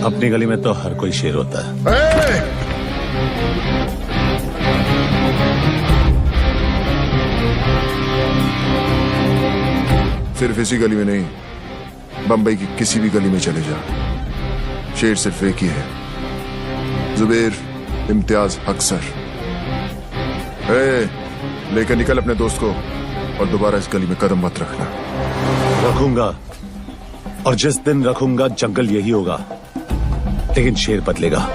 अपनी गली में तो हर कोई शेर होता है। सिर्फ इसी गली में नहीं, बंबई की किसी भी गली में चले जा, शेर सिर्फ एक ही है, जुबेर इम्तियाज अक्सर। लेकर निकल अपने दोस्त को और दोबारा इस गली में कदम मत रखना। रखूंगा, और जिस दिन रखूंगा जंगल यही होगा, लेकिन शेर बदलेगा।